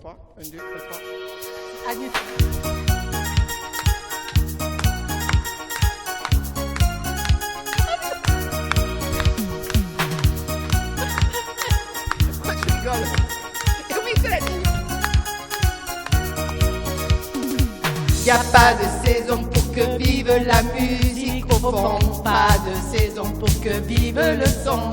3. 1, 2, 3. Adieu. Pourquoi tu rigoles? Et oui, c'est la ligne. Y a pas de saison pour que vive la musique au fond, pas de saison pour que vive le son.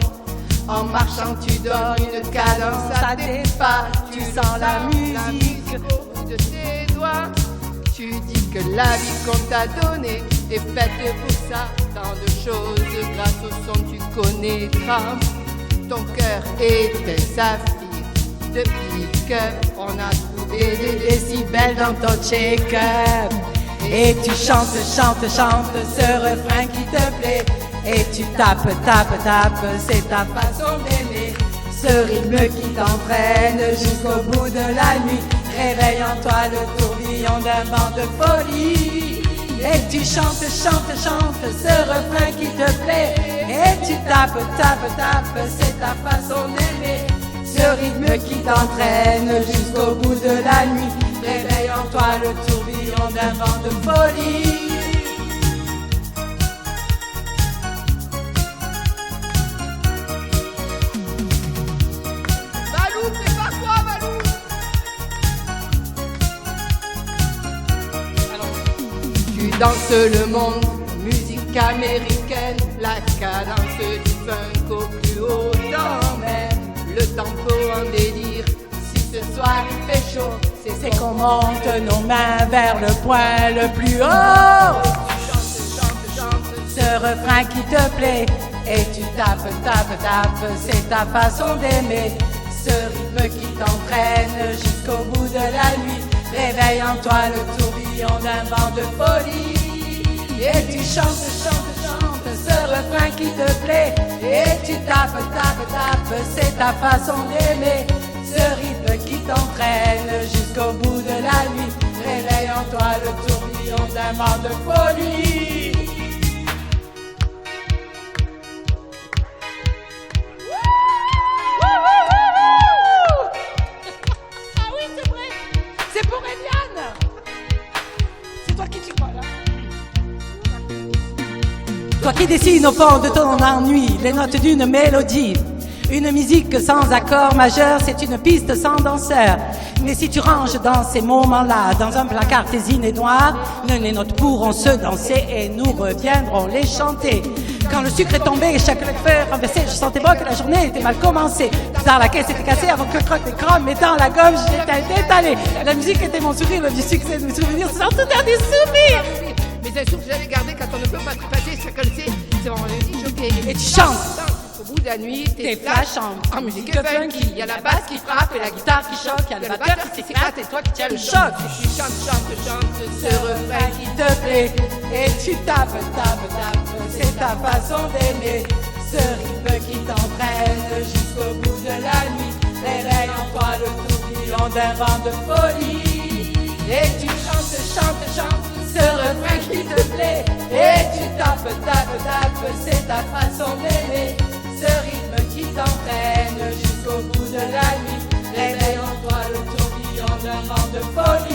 En marchant tu donnes une cadence à tes pas, tu sens la musique au bout de tes doigts. Tu dis que la vie qu'on t'a donnée est faite pour ça. Tant de choses grâce au son tu connaîtras. Ton cœur est un saphir. Depuis qu'on a trouvé des décibels dans ton check-up. Et tu chantes, chantes, chantes ce refrain qui te plaît. Et tu tapes, tapes, tapes, c'est ta façon d'aimer. Ce rythme qui t'entraîne jusqu'au bout de la nuit. Réveille en toi le tourbillon d'un vent de folie. Et tu chantes, chantes, chantes ce refrain qui te plaît. Et tu tapes, tapes, tapes, c'est ta façon d'aimer. Ce rythme qui t'entraîne jusqu'au bout de la nuit. Réveille en toi le tourbillon d'un vent de folie. Valou, c'est pas quoi, Valou? Tu danses le monde, musique américaine, la cadence du funk au plus haut t'emmène. Le tempo en délire, si ce soir il fait chaud, C'est qu'on monte nos mains vers le point le plus haut. Tu chantes, chantes, chantes Ce refrain qui te plaît. Et tu tapes, tapes, tapes, c'est ta façon d'aimer. Ce rythme qui t'entraîne jusqu'au bout de la nuit. Réveille en toi le tourbillon d'un vent de folie. Et tu chantes, chantes, chantes ce refrain qui te plaît. Et tu tapes, tapes, tapes, c'est ta façon d'aimer. Ce rythme qui t'entraîne jusqu'au bout de la nuit. Réveille en toi le tourbillon d'un vent de folie. Ah oui, c'est vrai. C'est pour Eliane. C'est toi qui tu crois là. Toi qui dessines au fond de ton ennui les notes d'une mélodie. Une musique sans accord majeur, c'est une piste sans danseur. Mais si tu ranges dans ces moments-là, dans un placard tes idées noires, les notes pourront se danser et nous reviendrons les chanter. Quand le sucre est tombé et chaque feuille renversée, je sentais bon que la journée était mal commencée. Plus tard, la caisse était cassée avant que le croque des chrome, et dans la gomme, j'étais étalée. La musique était mon sourire, le vieux succès de mes souvenirs, sans tout dernier sourire. Mais un souffle que j'avais gardé quand on ne peut pas trépasser, chacun le sait, c'est mon musique choquée. Et tu chantes. Au bout de la nuit, T'es flash en musique funky. Il y a la basse qui frappe et la guitare qui choque. Il y a le batteur qui s'éclate et toi qui tiens le choc. Tu chantes, chantes, chantes Ce refrain qui te plaît et tu tapes, tapes, tapes, c'est ta façon d'aimer. Ce rythme qui t'entraîne jusqu'au bout de la nuit. Réveille en toi le tourbillon d'un vent de folie. Et tu chantes, chantes, chantes ce refrain qui te plaît. Et tu tapes, tapes, tapes, c'est ta façon d'aimer. Ce rythme qui t'entraîne jusqu'au bout de la nuit. Réveille en toi le tourbillon d'un vent de folie.